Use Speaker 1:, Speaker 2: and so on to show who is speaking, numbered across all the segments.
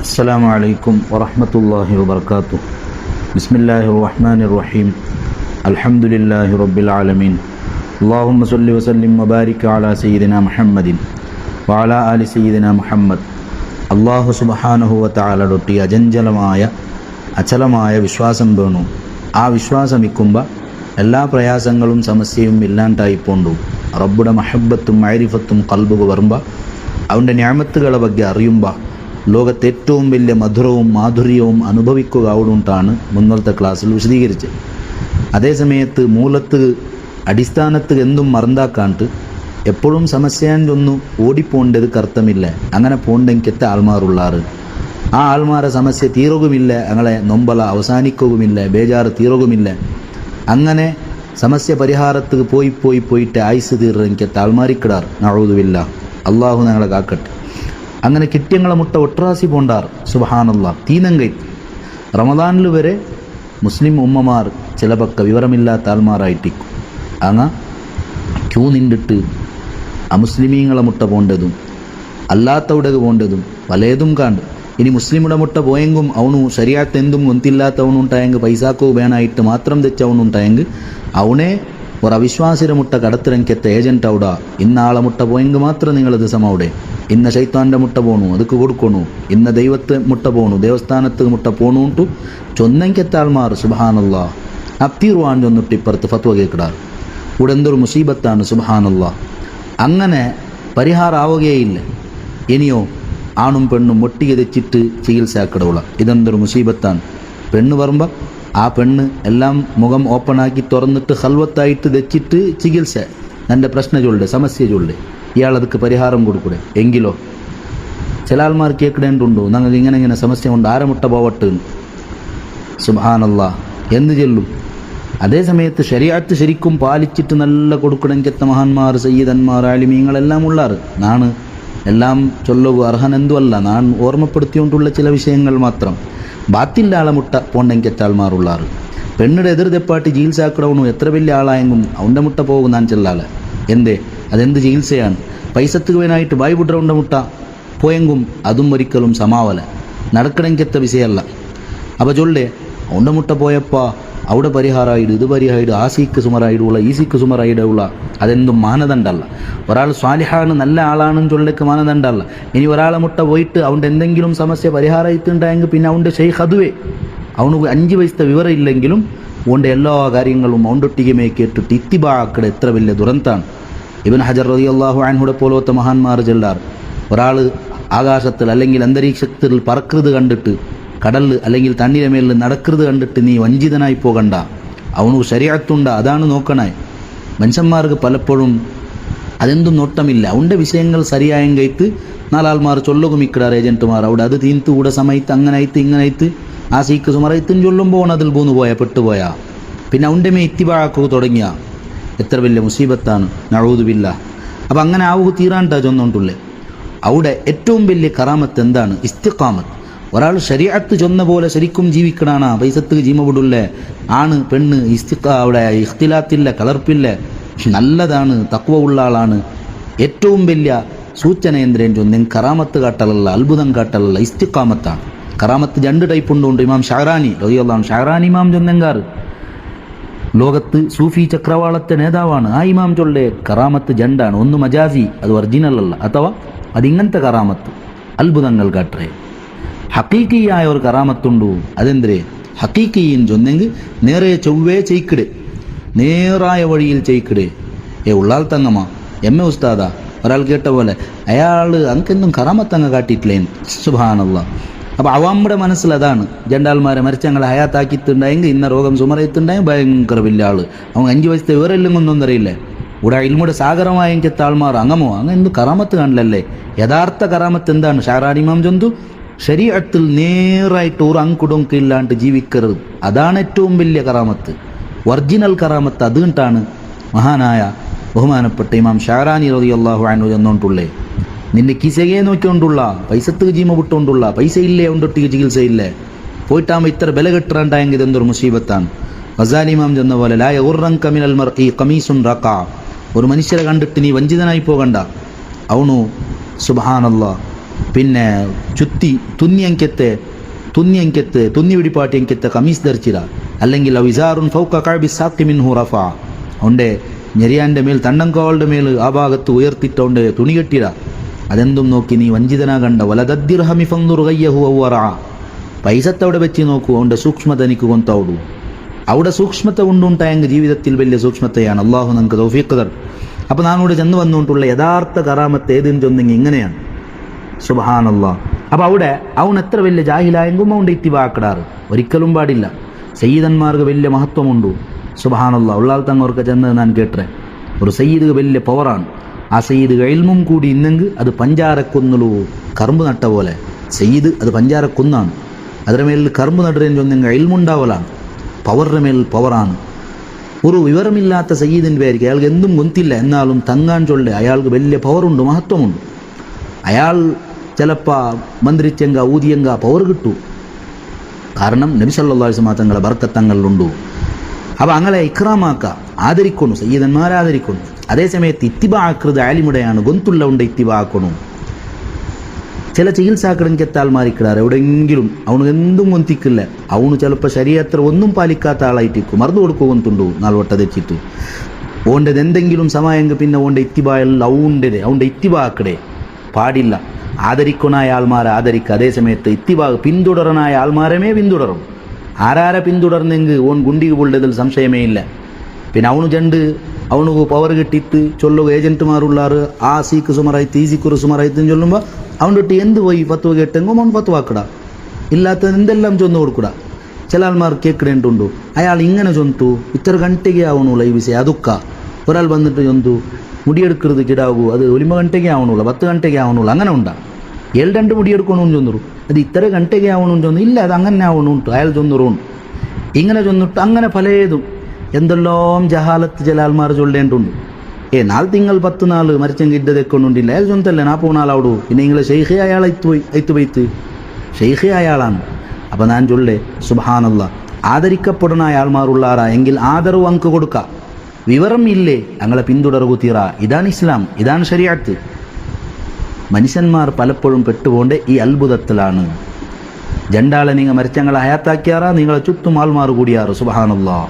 Speaker 1: السلام عليكم ورحمة الله وبركاته. بسم الله الرحمن الرحيم. الحمد لله رب العالمين. اللهم صل وسلم وبارك على سيدنا محمد وعلى آل سيدنا محمد. അള്ളാഹു സുബ്ഹാനഹു വ തആലയുടെ അജഞ്ചലമായ അചലമായ വിശ്വാസം വേണം. ആ വിശ്വാസമിക്കുമ്പോൾ എല്ലാ പ്രയാസങ്ങളും സമസ്യയും ഇല്ലാണ്ടായിപ്പോണ്ടു. റബ്ബുടെ മഹബ്ബത്തും മഅരിഫത്തും ഖൽബുക വരുമ്പോൾ അവൻ്റെ നിഅമത്തുകളെ ಬಗ್ಗೆ അറിയുമ്പോൾ ലോകത്തെ ഏറ്റവും വലിയ മധുരവും മാധുര്യവും അനുഭവിക്കുക അവിടുണ്ടാണ് മുന്നത്തെ ക്ലാസ്സിൽ വിശദീകരിച്ചത്. അതേസമയത്ത് മൂലത്ത് അടിസ്ഥാനത്ത് എന്തും മറന്നാക്കാണ്ട് എപ്പോഴും സമസ്യൻ്റെ ഓടിപ്പോണ്ടത് കർത്തമില്ല. അങ്ങനെ പോണ്ടെങ്കിത്തെ ആൾമാറുള്ളാറ്. ആ ആൾമാരെ സമസ്യ തീരുകയുമില്ല, ഞങ്ങളെ നൊമ്പല അവസാനിക്കുകയുമില്ല, ബേജാറ് തീരുകയുമില്ല. അങ്ങനെ സമസ്യ പരിഹാരത്തിന് പോയിട്ട് ആയുസ് തീർന്നെങ്കിത്തെ ആൾമാരിക്കിടാർ. നഊദുബില്ല, അള്ളാഹു ഞങ്ങളെ കാക്കട്ടെ. അങ്ങനെ കിട്ടിയങ്ങളെ മുട്ട ഒട്രാസി പോണ്ടാർ. സുബ്ഹാനല്ലാഹ്, തീനങ്കൈ റമദാനിൽ വരെ മുസ്ലിം ഉമ്മമാർ ചില പക്ക വിവരമില്ലാത്ത ആൾമാരായിട്ടിക്കും. അങ്ങ ക്യൂ നിന്നിട്ട് അമുസ്ലിമീങ്ങളെ മുട്ട പോണ്ടതും അല്ലാത്തവിടക്ക് പോണ്ടതും പലതും കാണ്ട്. ഇനി മുസ്ലിമുടെ മുട്ട പോയെങ്കും അവനു ശരിയാത്ത് എന്തും ഒന്നില്ലാത്തവനുണ്ടായെങ്കിൽ പൈസാക്കോ വേണമായിട്ട് മാത്രം തെച്ചവനുണ്ടായെങ്കിൽ അവനെ ഒരു അവിശ്വാസിയുടെ മുട്ട കടത്തിറങ്ങിയത്തെ ഏജൻറ്റ് അവിടെ ഇന്നാളെ മുട്ട പോയെങ്കിൽ മാത്രം നിങ്ങൾ ദിവസം അവിടെ ഇന്ന ശൈത്താൻ്റെ മുട്ട പോണു ಅದಕ್ಕೆ കൊടുക്കണു, ഇന്ന ദൈവത്തെ മുട്ട പോണു, ദേവസ്ഥാനത്ത് മുട്ട പോണു ഉണ്ടു ചൊന്നെങ്കത്തെ ആൾമാർ. സുബ്ഹാനല്ലാഹ്, അത്തീറുവാൻ്റെ ഒന്നിട്ട് ഇപ്പുറത്ത് ഫത്വ കേൾക്കിടാറ്. ഇവിടെ എന്തൊരു മുസീബത്താണ്. സുബ്ഹാനല്ലാഹ്, അങ്ങനെ പരിഹാരം ആവുകയില്ല. ഇനിയോ ആണും പെണ്ണും ഒട്ടിಗೆ തെച്ചിട്ട് ചികിത്സ ആക്കിടവുള്ള ഇതെന്തൊരു മുസീബത്താണ്. പെണ്ണ് പറയുമ്പോൾ ആ പെണ്ണ് എല്ലാം മുഖം ഓപ്പണാക്കി തുറന്നിട്ട് ഹൽവത്തായിട്ട് തെച്ചിട്ട് ചികിത്സ എൻ്റെ പ്രശ്നം ചൊല്ലെ, സമസ്യ ചൊല്ലെ, ഇയാളതൊക്കെ പരിഹാരം കൊടുക്കൂടെ. എങ്കിലോ ചില ആൾമാർ കേൾക്കിടേണ്ടുണ്ടോ ഞങ്ങൾക്ക് ഇങ്ങനെ സമസ്യ കൊണ്ട് ആരമുട്ട പോവട്ട്. സുബ്ഹാനല്ലാഹ് എന്ന് ചൊല്ലും. അതേ സമയത്ത് ശരീഅത്ത് ശരിക്കും പാലിച്ചിട്ട് നല്ല കൊടുക്കണമെങ്കിൽ മഹാന്മാർ, സയ്യിദന്മാർ, ആലിമീങ്ങളെല്ലാം ഉള്ളാറ്. നാണ് എല്ലാം ചൊല്ലുക അർഹനെന്തുമല്ല, നാൻ ഓർമ്മപ്പെടുത്തിക്കൊണ്ടുള്ള ചില വിഷയങ്ങൾ മാത്രം. ബാത്തിൻ്റെ ആളെ മുട്ട പോണ്ടെങ്കിൽ ആൾമാറുള്ളാറ്. പെണ്ണിടെ എതിർതെപ്പാട്ട് ചികിത്സാക്കിടവണു എത്ര വലിയ ആളായെങ്കും അവൻ്റെ മുട്ട പോകും ഞാൻ ചെല്ലാലെ. എന്തേ അതെന്ത് ചികിത്സയാണ്? പൈസക്ക് വേനായിട്ട് ബായ് പുട്രവൻ്റെ മുട്ട പോയെങ്കും അതും ഒരിക്കലും സമാവല നടക്കണമെങ്കിലത്തെ വിഷയമല്ല. അപ്പോൾ ചൊല്ലേ അവൻ്റെ മുട്ട പോയപ്പോൾ അവിടെ പരിഹാരമായിട്, ഇത് പരിഹാരമായിട്, ആ സീക്ക് സുമറായിടുള്ള, ഈ സീക്ക് സുമറായിടുള്ള, അതെന്തും മാനദണ്ഡമല്ല. ഒരാൾ സ്വാലിഹാണ്, നല്ല ആളാണെന്ന് ചൊല്ലേക്ക് മാനദണ്ഡമല്ല. ഇനി ഒരാളെ മുട്ട പോയിട്ട് അവൻ്റെ എന്തെങ്കിലും സമസ്യ പരിഹാരമായിട്ടുണ്ടായെങ്കിൽ പിന്നെ അവൻ്റെ ഷെയ്ഖ് അതുവേ അവന് 5 വയസ്സത്തെ വിവരം ഇല്ലെങ്കിലും അവൻ്റെ എല്ലാ കാര്യങ്ങളും അവൻ്റൊട്ടികമേ കേട്ടിട്ട് ഇത്തിബാക്കടെ എത്ര വലിയ ദുരന്താണ്. ഇബ്ൻ ഹജർ റളിയല്ലാഹു അൻഹുടെ പോലത്തെ മഹാന്മാർ ചെല്ലാർ. ഒരാൾ ആകാശത്തിൽ അല്ലെങ്കിൽ അന്തരീക്ഷത്തിൽ പറക്കരുത് കണ്ടിട്ട്, കടലിൽ അല്ലെങ്കിൽ തണ്ണീരെ മേലിൽ നടക്കരുത് കണ്ടിട്ട് നീ വഞ്ചിതനായി പോകണ്ട. അവനു ശരീഅത്തുണ്ട്, അതാണ് നോക്കണേ. മനുഷ്യന്മാർക്ക് പലപ്പോഴും അതെന്തും നോട്ടമില്ല. അവൻ്റെ വിഷയങ്ങൾ ശരിയായെങ്കൈത്ത് നാലാൾമാർ ചൊല്ലുകും ഇക്കിടാർ ഏജൻറ്റുമാർ അവിടെ അത് തീന്ത് കൂടെ സമയത്ത് അങ്ങനായിട്ട് ഇങ്ങനായിട്ട് ആ സീക്ക് സുമറയത്തും ചൊല്ലുമ്പോൾ അതിൽ പോന്നു പോയാൽ പെട്ടുപോയാ പിന്നെ അവൻ്റെ മേ ഇത്തിബാക്കുക തുടങ്ങിയ എത്ര വലിയ മുസീബത്താണ്. നഊദുബില്ല. അപ്പം അങ്ങനെ ആവുക തീരാണ്ടാ ചൊന്നുകൊണ്ടുള്ളേ. അവിടെ ഏറ്റവും വലിയ കറാമത്ത് എന്താണ്? ഇസ്തിഖാമത്ത്. ഒരാൾ ശരീഅത്ത് ചൊന്ന പോലെ ശരിക്കും ജീവിക്കണാണ്. പൈസത്ത് ജീമവിടില്ലേ, ആണ് പെണ്ണ് അവിടെ ഇഖ്തിലാത്തില്ല, കലർപ്പില്ല, നല്ലതാണ്, തഖ്വ ഉള്ള ആളാണ്. ഏറ്റവും വലിയ സൂചന എന്തേലും ചൊന്നെങ്കിൽ കറാമത്ത് കാട്ടലല്ല, അത്ഭുതം കാട്ടലല്ല, ഇസ്തിഖാമത്താണ്. കറാമത്ത് 2 ടൈപ്പ് ഉണ്ടുണ്ട്. ഇമാം ഷഅറാനി റളിയല്ലാഹു അൻഹു, ഷഅറാനി ഇമാം ചൊന്നെങ്കാർ ലോകത്ത് സൂഫി ചക്രവാളത്തെ നേതാവാണ്. ആ ഇമാം ചൊല്ലേ കറാമത്ത് 2 ഒന്ന് മജാസി, അത് ഒറിജിനൽ അല്ല, അഥവാ അതിങ്ങനത്തെ കറാമത്ത് അത്ഭുതങ്ങൾ കാട്ടേ. ഹക്കീക്കിയായ ഒരു കറാമത്തുണ്ടു. അതെന്തരേ? ഹക്കീക്കിയും ചൊന്നെങ്കിൽ നേരെ ചൊവ്വേ ചെയ്ക്കിടെ, നേരായ വഴിയിൽ ചെയ്ക്കിടെ. ഉള്ളാൾ തങ്ങമ്മ എമ്മ ഉസ്താദാ ഒരാൾ കേട്ട പോലെ അയാൾ അനക്കെന്തും കറാമത്തങ്ങ കാട്ടിയിട്ടില്ലേ. സുബ്ഹാനല്ലാഹ്. അപ്പോൾ അവാമ്മയുടെ മനസ്സിൽ അതാണ്. ജണ്ടാൽമാരെ മരിച്ച ഞങ്ങളെ ഹയാത്താക്കിയിട്ടുണ്ടായെങ്കിൽ ഇന്ന രോഗം സുമറയത്തുണ്ടായെങ്കിൽ ഭയങ്കര വലിയ ആൾ, അവൻ 5 വയസ്സത്തെ വിവരമില്ലെങ്കിൽ ഒന്നും അറിയില്ല. ഇവിടെ ഇൽമുടെ സാഗരമായ ആൾമാർ അങ്ങമോ അങ്ങനെ എന്ത് കറാമത്ത് കാണില്ലല്ലേ. യഥാർത്ഥ കറാമത്ത് എന്താണ്? ഷഅറാനി ഇമാം ചൊന്തു ശരീഅത്തിൽ നേരായിട്ട് ഒരു അങ്കുടൊക്കെ ഇല്ലാണ്ട് ജീവിക്കരുത്. അതാണ് ഏറ്റവും വലിയ കറാമത്ത്, ഒറിജിനൽ കറാമത്ത്. അതുകൊണ്ടാണ് മഹാനായ ബഹുമാനപ്പെട്ട ഇമാം ഷഅറാനി റളിയല്ലാഹു അൻഹു ചെന്നുകൊണ്ടുള്ളേ നിന്റെ കിസകയെ നോക്കിക്കൊണ്ടുള്ള, പൈസത്ത് ജീമ വിട്ടുകൊണ്ടുള്ള, പൈസ ഇല്ലേ ഉണ്ടൊട്ടിക്ക് ചികിത്സയില്ലേ, പോയിട്ടാകുമ്പോൾ ഇത്ര ബല കെട്ടിറണ്ടായെങ്കിൽ ഇതെന്തൊരു മുസീബത്താണ്. ഗസാലി ഇമാം ചെന്ന പോലെ ലാ യഗുറൻക മിനൽ മർഇ ഖമീസുൻ റഖാ, ഒരു മനുഷ്യരെ കണ്ടിട്ട് നീ വഞ്ചിതനായി പോകണ്ട. അവനു സുബ്ഹാനല്ലാഹ് പിന്നെ തുന്നി പിടിപ്പാട്ടി അങ്കത്തെ കമീസ് ധരിച്ചിര, അല്ലെങ്കിൽ വിസാറുൻ ഫൗക കഅബി സാഖി മിൻഹു റഫഅ, അവൻ്റെ ഞെരിയാൻ്റെ മേൽ തണ്ടങ്കാളുടെ മേൽ ആ ഭാഗത്ത് ഉയർത്തിട്ടോണ്ട് തുണി കെട്ടിര. അതെന്തും നോക്കി നീ വഞ്ചിതനാകണ്ട. വലദദ്ദിർഹമി ഫൻദുർ ഗയ്യഹു അവറഅ, പൈസത്തവിടെ വെച്ച് നോക്കൂ, അവൻ്റെ സൂക്ഷ്മത എനിക്ക് കൊന്തവിടൂ. അവിടെ സൂക്ഷ്മത കൊണ്ടുണ്ടായെങ്കിൽ ജീവിതത്തിൽ വലിയ സൂക്ഷ്മതയാണ്. അള്ളാഹു നമുക്ക് തൗഫീഖ് തർ. അപ്പോൾ നാനോട് ചെന്ന് വന്നുകൊണ്ടുള്ള യഥാർത്ഥ കറാമത്ത് ഏതെന്ന് ചൊന്നെങ്കിൽ ഇങ്ങനെയാണ്. സുബ്ഹാനല്ലാഹ്. അപ്പോൾ അവിടെ അവൻ എത്ര വലിയ ജാഹിലായെങ്കും അവൻ്റെ ഇത്തിബാക്കിടാറ് ഒരിക്കലും പാടില്ല. സയ്യിദന്മാർക്ക് വലിയ മഹത്വമുണ്ടു. സുബ്ഹാനല്ലാഹ്. ഉള്ളാൾ തങ്ങോർക്ക് ചെന്ന് ഞാൻ കേട്ടേ, ഒരു സയ്യിദ് വലിയ പവറാണ്. ആ സയ്യിദ് ഇൽമും കൂടി ഇന്നെങ്കിൽ അത് പഞ്ചാരക്കൊന്നുള്ളൂ, കറുമ്പ് നട്ട പോലെ. സയ്യിദ് അത് പഞ്ചാരക്കൊന്നാണ്. അതിൻ്റെ മേലിൽ കറുമ്പ് നടുന്നതിന് ചൊന്നെങ്കിൽ ഇൽമുണ്ടാവലാണ്. പവറിൻ്റെ മേൽ പവറാണ്. ഒരു വിവരമില്ലാത്ത സയ്യിദിൻ്റെ പേരിക്ക് അയാൾക്ക് എന്തും കൊന്തില്ല, എന്നാലും തങ്ങാൻ ചൊല്ലെ അയാൾക്ക് വലിയ പവറുണ്ട്, മഹത്വമുണ്ട്. അയാൾ ചിലപ്പോൾ മന്ത്രിച്ചെങ്ക ഊതിയെങ്ക പവർ കിട്ടൂ. കാരണം നബി സല്ലല്ലാഹു അലൈഹി വസല്ലം തങ്ങളെ ബർക്കത്തങ്ങളിലുണ്ടു. അപ്പോൾ അങ്ങനെ ഇക്റാമാക്ക, ആദരിക്കണം, സയ്യിദന്മാരെ ആദരിക്കണം. അതേസമയത്ത് ഇത്തിബാക്കൃത് ആലിമുടെയാണ്, ഗൊന്തുള്ള ഉണ്ട് ഇത്തിബാക്കണം. ചില ചികിത്സാക്കടങ്കെത്താൽ മാറിക്കിടാറ് എവിടെയെങ്കിലും അവന് എന്തും കൊന്തിക്കില്ല. അവന് ചിലപ്പോൾ ശരീരത്തിൽ ഒന്നും പാലിക്കാത്ത ആളായിട്ടിരിക്കും, മറന്നു കൊടുക്കുകൊണ്ടുണ്ടു നാൾവട്ട തെച്ചിട്ടു. ഓണ്ടത് എന്തെങ്കിലും സമയമെങ്കിൽ പിന്നെ ഓൻ്റെ ഇത്തിബായെല്ലാം അവൻ്റെ ഇത്തിബാക്കടെ പാടില്ല. ആദരിക്കണായ ആൾമാരെ ആദരിക്കുക. അതേസമയത്ത് ഇത്തിബാഗ് പിന്തുടരണായ ആൾമാരമേ പിന്തുടരും. ആരാരെ പിന്തുടർന്നെങ്കിൽ ഓൻ ഗുണ്ടിക്ക് പൊള്ളതിൽ സംശയമേ ഇല്ല. പിന്നെ അവനു പവർ കിട്ടിയിട്ട് ചൊല്ലുക ഏജന്റുമാരുള്ളാറ് ആ സീക്ക് സുമറായിത്ത് ഈ സീക്കുറ് സുമറായിത്തെന്ന് ചൊല്ലുമ്പോൾ അവൻ്റെ ഒട്ടി എന്ത് പോയി ഫത്വ കേട്ടെങ്കും അവൻ ഫത്വാക്കടാ, ഇല്ലാത്തത് എന്തെല്ലാം ചൊന്നു കൊടുക്കൂടാ. ചില ആൾമാർ കേൾക്കണേണ്ടുണ്ടു, അയാൾ ഇങ്ങനെ ചൊന്തു ഇത്ര ഗಂಟೆಗೆ ആവണുള്ള ഈ വിഷയം അതൊക്ക. ഒരാൾ വന്നിട്ട് ചൊന്തു മുടിയെടുക്കരുത് കിടാകൂ, അത് 1 ಗಂಟೆಗೆ ആവണുള്ള 10 ಗಂಟೆಗೆ ആവണുള്ള, അങ്ങനെ ഉണ്ടാ. 2 മുടിയെടുക്കണമെന്ന് ചൊന്നuru, അത് ഇത്ര ഗಂಟೆಗೆ ആവണമെന്ന് ചൊന്നു, ഇല്ല അത് അങ്ങനെ ആവണുണ്ട്, അയാൾ ചൊന്നുറുണ്ട്. ഇങ്ങനെ ചൊന്നിട്ട് അങ്ങനെ പലതും എന്തെല്ലാം ജഹാലത്ത് ചില ആൾമാർ ചൊല്ലേണ്ടുണ്ട്. നാല് തിങ്കൾ 10 നാൾ മരിച്ചെങ്കിൽ ഇddതെക്കൊണ്ടുണ്ടില്ല, അയാൾ ചൊന്തല്ലേ 40 നാളാവിടൂ. പിന്നെ നിങ്ങളെ ഷെയ്ഖേ അയാൾ അയത്തുപോയിത്ത് ഷെയ്ഖേ അയാളാണ്. അപ്പം ഞാൻ ചൊല്ലേ സുബ്ഹാനല്ലാഹ്. ആദരിക്കപ്പെടുന്ന ആൾമാരുള്ളാറാ എങ്കിൽ ആദരവ് അങ്ക് കൊടുക്ക. വിവരം ഇല്ലേ ഞങ്ങളെ പിന്തുടർകു തീറ. ഇതാണ് ഇസ്ലാം, ഇതാണ് ശരീഅത്ത്. മനുഷ്യന്മാർ പലപ്പോഴും പെട്ടുപോണ്ടേ ഈ അത്ഭുതത്തിലാണ്. ജണ്ടാളെ നിങ്ങൾ മരിച്ചങ്ങളെ ഹയാത്താക്കിയാറാ, നിങ്ങളെ ചുറ്റും ആൾമാർ കൂടിയാറ്. സുബ്ഹാനല്ലാഹ്.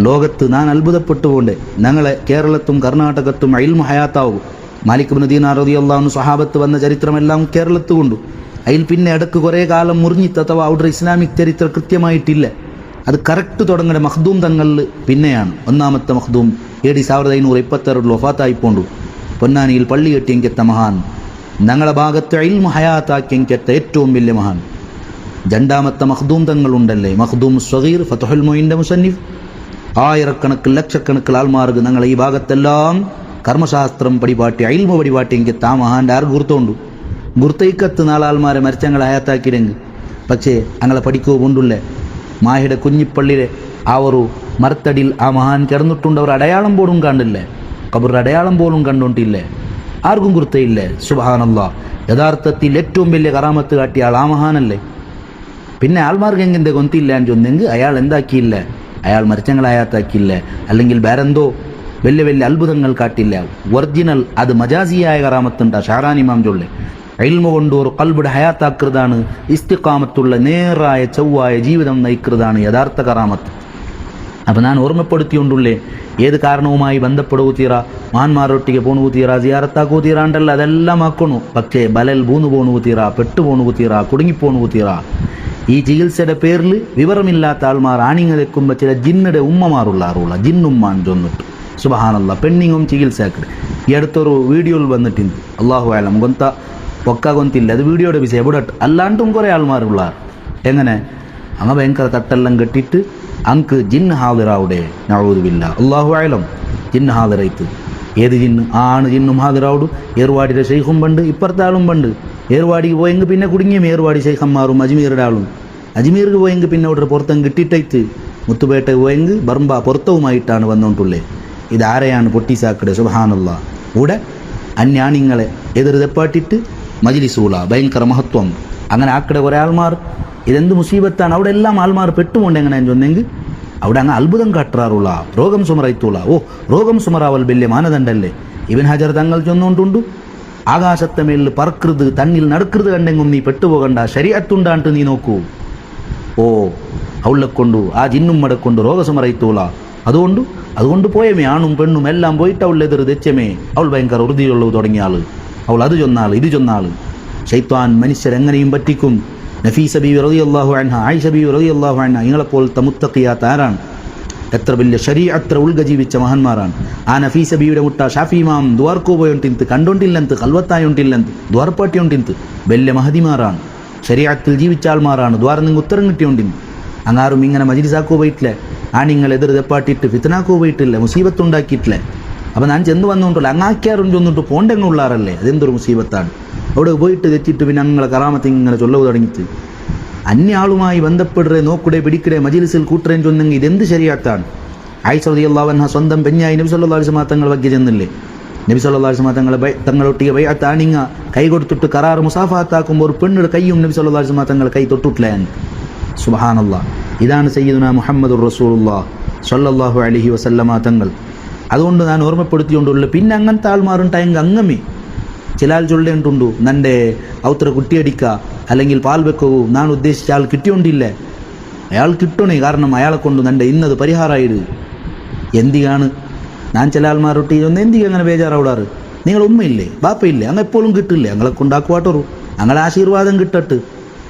Speaker 1: ലോകത്ത് ഞാൻ അത്ഭുതപ്പെട്ടുകൊണ്ട് ഞങ്ങളെ കേരളത്തും കർണാടകത്തും ഇൽമു ഹയാത്താവും. മാലിക് ഇബ്നു ദീനാർ റളിയല്ലാഹു അൻഹു സ്വഹാബത്ത് വന്ന ചരിത്രമെല്ലാം കേരളത്ത് കൊണ്ടു. അതിൽ പിന്നെ ഇടക്ക് കുറേ കാലം മുറിഞ്ഞിട്ട് അഥവാ അവിടെ ഇസ്ലാമിക് ചരിത്രം കൃത്യമായിട്ടില്ല. അത് കറക്റ്റ് തുടങ്ങേണ്ട മഖ്ദൂം തങ്ങളിൽ പിന്നെയാണ്. ഒന്നാമത്തെ മഖ്ദൂം AD 1526 വഫാത്തായിപ്പോണ്ടു. പൊന്നാനിയിൽ പള്ളി കെട്ടിയെങ്കെത്ത മഹാൻ, ഞങ്ങളുടെ ഭാഗത്ത് ഇൽമു ഹയാത്താക്കിയെങ്കെത്ത ഏറ്റവും വലിയ മഹാൻ. രണ്ടാമത്തെ മഖ്ദൂം തങ്ങളുണ്ടല്ലേ, മഖ്ദൂം സ്വഗീർ ഫത്ഹുൽ മുഈൻ്റെ മുസന്നിഫ്. ആയിരക്കണക്കിന് ലക്ഷക്കണക്കിന് ആൾമാർക്ക് ഞങ്ങൾ ഈ ഭാഗത്തെല്ലാം കർമ്മശാസ്ത്രം പടിപാട്ടി ഇൽമു പടിപാട്ടി എങ്കിൽ ആ മഹാൻ്റെ ആറ് ഗുർത്തുണ്ട്. ഗുർത്തൈക്കത്ത് നാളാൾമാരെ മരിച്ചങ്ങൾ ഹയാത്താക്കിയിടെങ്കിൽ. പക്ഷേ ഞങ്ങളെ പഠിക്കുക കൊണ്ടുള്ളേ മാഹിയുടെ കുഞ്ഞിപ്പള്ളിയിലെ ആ ഒരു മരത്തടിയിൽ ആ മഹാൻ കിടന്നിട്ടുണ്ട്. അവർ അടയാളം പോലും കണ്ടില്ലേ, കബറിൻ്റെ അടയാളം പോലും കണ്ടുകൊണ്ടില്ലേ, ആർക്കും ഗുർത്തയില്ലേ. സുബ്ഹാനല്ലാഹ്. യഥാർത്ഥത്തിൽ ഏറ്റവും വലിയ കറാമത്ത് കാട്ടിയ ആൾ ആ മഹാനല്ലേ. പിന്നെ ആൾമാർക്ക് എങ്ങനെ കൊന്തില്ല എന്ന് ചൊന്നെങ്കിൽ അയാൾ എന്താക്കിയില്ല, അയാൾ മരിച്ചങ്ങൾ ഹയാത്താക്കിയില്ല, അല്ലെങ്കിൽ വേറെന്തോ വലിയ വലിയ അത്ഭുതങ്ങൾ കാട്ടില്ല. ഒറിജിനൽ അത് മജാസിയായ കറാമത്തുണ്ട്. ഷാറാൻ ഇമാം ചൊല്ലേ ഇൽമു കൊണ്ട് ഒരു ഖൽബിടെ ഹയാത്താക്കുന്നതാണ്, ഇസ്തിഖാമത്തുള്ള നേരായ ചൊവ്വായ ജീവിതം നയിക്കുന്നതാണ് യഥാർത്ഥ കറാമത്ത്. അപ്പം ഞാൻ ഓർമ്മപ്പെടുത്തിക്കൊണ്ടുള്ളേ ഏത് കാരണവുമായി ബന്ധപ്പെടുകൂ തീറ, മഹാന്മാരൊട്ടിಗೆ പോണു തീറ, സിയാറത്താക്കൂ തീറാണ്ടല്ല, അതെല്ലാം ആക്കണു. പക്ഷേ ബലൽ ബൂന്നു പോണു തീറ, പെട്ടുപോണു തീറ, കുടുങ്ങിപ്പോണു തീറ. ഈ ചികിത്സയുടെ പേരിൽ വിവരമില്ലാത്ത ആൾമാർ ആണിങ്ങെക്കുമ്പോൾ ചില ജിന്നയുടെ ഉമ്മമാരുള്ളാറുള്ള ജിന്നുമ്മാൻ ചൊന്നിട്ട്. സുബ്ഹാനല്ലാഹ്. പെണ്ണിങ്ങും ചികിത്സയാക്കട്. ഈ അടുത്തൊരു വീഡിയോയിൽ വന്നിട്ടുണ്ട്, അള്ളാഹു ആലം കൊന്ത പൊക്ക കൊന്തില്ല, അത് വീഡിയോയുടെ വിഷയം എവിടെ അല്ലാണ്ടും കുറേ ആൾമാരുള്ളാർ. എങ്ങനെ അങ്ങ ഭയങ്കര തട്ടെല്ലാം കെട്ടിയിട്ട് അങ്ക് ജിന്ന് ഹാദിറാവിടെ നഊദുബില്ലാ. അള്ളാഹു ആലം ജിന്ന് ഹാദിറൈത്ത്. ഏത് ജിന്ന്? ആണ് ജിന്നും ഹാദിറാവുടു. ഏർവാടിയുടെ ഷെയ്ഖും പണ്ട്, ഇപ്പുറത്തെ ആളും പണ്ട്. ഏർവാടിക്ക് പോയെങ്കിൽ പിന്നെ കുടുങ്ങിയും ഏർവാടി ഷെയ്ഖന്മാരും അജ്മീറുടെ ആളും. അജ്മീർക്ക് പോയെങ്കിൽ പിന്നെ അവിടെ പുറത്തും കിട്ടിയിട്ടൈത്ത്. മുത്തുപേട്ട പോയെങ്കിൽ ബർമ്പ പുറത്തവുമായിട്ടാണ് വന്നുകൊണ്ടുള്ളേ. ഇതാരെയാണ് പൊട്ടിസാക്കടെ. സുബ്ഹാനല്ലാഹ്. ഇവിടെ അന്യാണിങ്ങളെ എതിർ തെപ്പാട്ടിട്ട് മജ്ലിസൂള ഭയങ്കര മഹത്വം അങ്ങനെ ആക്കടെ കുറേ ആൾമാർ. ഇതെന്ത് മുസീബത്താണ്. അവിടെ എല്ലാം ആൾമാർ പെട്ടുകൊണ്ട് എങ്ങനെയാന്ന് ചൊന്നെങ്കിൽ അവിടെ അങ്ങ് അത്ഭുതം കാട്ടാറുള്ള രോഗം സുമറൈത്തുള്ള. രോഗം സുമറാവൽ വലിയ മാനദണ്ഡല്ലേ. ഇബ്നു ഹജർ തങ്ങൾ ചൊന്നുകൊണ്ടുണ്ട് ആകാശത്തെ മേലിൽ പറക്കരുത്, തന്നിൽ നടക്കരുത് കണ്ടെങ്കും നീ പെട്ടുപോകണ്ട, ശരീഅത്തുണ്ടാണ്ട് നീ നോക്കൂ. ഓ അവളെ കൊണ്ടു ആ ജിന്നും മടക്കൊണ്ട് രോഗസമറയിത്തോള. അതുകൊണ്ട് പോയമേ, ആണും പെണ്ണും എല്ലാം പോയിട്ട് അവളുടെ എതിർ തെച്ചമേ. അവൾ ഭയങ്കര ഉറുതിയുള്ളൂ തുടങ്ങിയ ആള്, അവൾ അത് ചൊന്നാൾ ഇത് ചൊന്നാൾ. ശൈത്വാൻ മനുഷ്യരെങ്ങനെയും പറ്റിക്കും. നഫീസ ബീവി റളിയല്ലാഹു അൻഹ, ആയിഷ ബീവി റളിയല്ലാഹു അൻഹ ഇങ്ങളെപ്പോലത്തെ മുത്തഖിയാത്ത് ആരാണ്? എത്ര വലിയ ശരീഅത്ത് ഉൾഗ ജീവിച്ച മഹാന്മാരാണ്. ആ നഫീസ ബീവിയുടെ മുട്ട ഷാഫി ഇമാം ദ്വാർക്കോ പോയോണ്ടിന്ത്, കണ്ടോണ്ടില്ലെന്ത്, കൽവത്തായോണ്ടില്ലെന്ത്, ദ്വാർപ്പാട്ടിയോണ്ടിന്ത് വലിയ മഹദിമാരാണ്, ശരീഅത്തിൽ ജീവിച്ച ആൾമാരാണ്. ദ്വാരം നിങ്ങൾ ഉത്തരം കിട്ടിയോണ്ടിന്ന്. അങ്ങാരും ഇങ്ങനെ മജ്ലിസാക്കോ പോയിട്ടില്ലേ, ആണിങ്ങൾ എതിർ തെപ്പാട്ടിയിട്ട് ഫിത്നാക്കോ പോയിട്ടില്ല, മുസീബത്തുണ്ടാക്കിയിട്ടില്ലേ. അപ്പം ഞാൻ ചെന്ന് വന്നുകൊണ്ടല്ലോ അങ്ങാക്കിയാറുണ്ട് ഒന്നിട്ട് പോണ്ടെങ്ങുള്ളാറല്ലേ, അതെന്തൊരു മുസീബത്താണ്. അവിടെ പോയിട്ട് തെറ്റിയിട്ട് പിന്നെ ഞങ്ങളെ കറാമത്ത് ഇങ്ങനെ ചൊല്ലവ് തുടങ്ങിയിട്ട് അന്യ ആളുമായി ബന്ധപ്പെടുക, നോക്കുടെ പിടിക്കടെ, മജിലിസിൽ കൂട്ടറേൻ ചൊന്നെങ്കിൽ ഇതെന്ത് ശരീഅത്താണ്? ആയിഷ റളിയല്ലാഹു അൻഹ സ്വന്തം പെഞ്ഞായി നബി സല്ലല്ലാഹു അലൈഹി വസല്ലം തങ്ങൾ വഗ്ഗ ചെന്നില്ലേ? നബി സല്ലല്ലാഹു അലൈഹി വസല്ലം തങ്ങളൊട്ടിയ ബൈഅത്ത് ആണിങ്ങ കൈ കൊടുത്തിട്ട് കറാർ മുസാഫാത്താക്കുമ്പോൾ ഒരു പെണ്ണിയുടെ കൈയും നബി സല്ലല്ലാഹു അലൈഹി വസല്ലം തങ്ങൾ കൈ തൊട്ടിട്ടില്ല. സുബ്ഹാനല്ലാഹ്. ഇതാണ് സയ്യിദുനാ മുഹമ്മദുർ റസൂലുള്ളാഹി സ്വല്ലല്ലാഹു അലൈഹി വസല്ലമ തങ്ങൾ. അതുകൊണ്ട് ഞാൻ ഓർമ്മപ്പെടുത്തിക്കൊണ്ടുള്ളൂ. പിന്നെ അങ്ങനത്തെ ആൾമാരുണ്ടായെങ്കിൽ അങ്ങമേ ചില ആൾ ചൊല്ലേണ്ടുണ്ടു, നൻ്റെ ഔത്ര കുട്ടിയടിക്കുക അല്ലെങ്കിൽ പാൽ വെക്കവൂ, ഞാൻ ഉദ്ദേശിച്ച ആൾ കിട്ടിയോണ്ടില്ലേ, അയാൾ കിട്ടണേ, കാരണം അയാളെ കൊണ്ട് നൻ്റെ ഇന്നത് പരിഹാരമായിട്. എന്തിനാണ് ഞാൻ ചില ആൾമാരൊട്ടി ഒന്ന് എന്തിനാ അങ്ങനെ ബേജാറാവിടാറ്? നിങ്ങൾ ഉമ്മയില്ലേ ബാപ്പയില്ലേ, അങ്ങ് എപ്പോഴും കിട്ടില്ലേ, ഞങ്ങളെ കൊണ്ടാക്കുവാട്ടറു, ഞങ്ങളെ ആശീർവാദം കിട്ടട്ട്,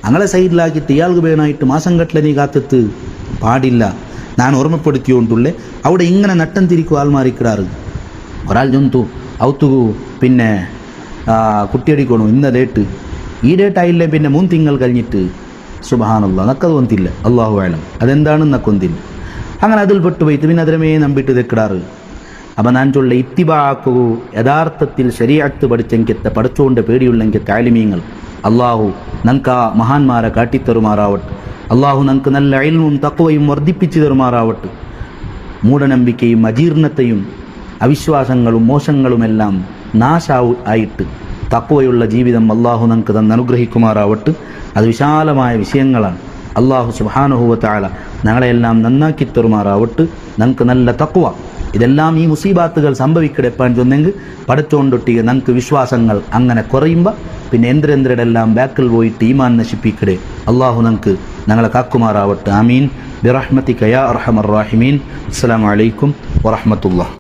Speaker 1: ഞങ്ങളെ സൈഡിലാക്കിയിട്ട് ഇയാൾക്ക് വേണമായിട്ട് മാസം കട്ടിലെ നീ കാത്തത്ത് പാടില്ല. ഞാൻ ഓർമ്മപ്പെടുത്തിയോണ്ടുള്ളേ. അവിടെ ഇങ്ങനെ നട്ടം തിരിക്കും ആൾമാറിക്കിടാറ്. ഒരാൾ ജന്തു ഔത്തുകൂ പിന്നെ കുട്ടിയടിക്കണു, ഇന്ന ഡേറ്റ്, ഈ ഡേറ്റ് ആയില്ലേ പിന്നെ 3 തിങ്കൾ കഴിഞ്ഞിട്ട്. സുബ്ഹാനല്ലാഹ്, നക്കത് വന്നില്ല, അള്ളാഹു ആലം അതെന്താണെന്ന് നക്കൊന്നില്ല. അങ്ങനെ അതിൽ പെട്ടുപോയിട്ട് പിന്നെ അതിരമേ നമ്പിട്ട് തെക്കിടാറ്. അപ്പം ഞാൻ ചൊല്ല ഇത്തിബാക്കൂ, യഥാർത്ഥത്തിൽ ശരീഅത്ത് പഠിച്ചെങ്കിത്തെ പഠിച്ചുകൊണ്ട് പേടിയുള്ളെങ്കിൽ താലിമീങ്ങൾ അള്ളാഹു നമുക്ക് ആ മഹാന്മാരെ കാട്ടിത്തരുമാറാവട്ടെ. അള്ളാഹു നമുക്ക് നല്ല ഇൽമും തഖ്വയും വർദ്ധിപ്പിച്ചു തരുമാറാവട്ടെ. മൂഢനമ്പിക്കയും അജീർണതയും അവിശ്വാസങ്ങളും മോശങ്ങളുമെല്ലാം നാശായിട്ട് തഖ്വയുള്ള ജീവിതം അള്ളാഹു നമുക്ക് അനുഗ്രഹിക്കുമാറാവട്ടെ. അത് വിശാലമായ വിഷയങ്ങളാണ്. അള്ളാഹു സുബ്ഹാനഹു വ തആല ഞങ്ങളെല്ലാം നന്നാക്കി തരുമാറാവട്ടെ. നമുക്ക് നല്ല തഖ്വ, ഇതെല്ലാം ഈ മുസീബാത്തുകൾ സംഭവിക്കടെപ്പാൻ ചൊന്നെങ്കിൽ പടച്ചോണ്ടൊട്ടിക നമുക്ക് വിശ്വാസങ്ങൾ അങ്ങനെ കുറയുമ്പോൾ പിന്നെ എന്തിരെല്ലാം ബാക്കിൽ പോയിട്ട് ഈമാൻ നശിപ്പിക്കടെ. അള്ളാഹു നമുക്ക് ഞങ്ങളെ കാക്കുമാറാവട്ടെ. ആമീൻ ബിറഹ്മതിക യാ അർഹമർ റാഹിമീൻ. അസ്സലാമു അലൈക്കും വറഹ്മത്തുള്ളാഹി.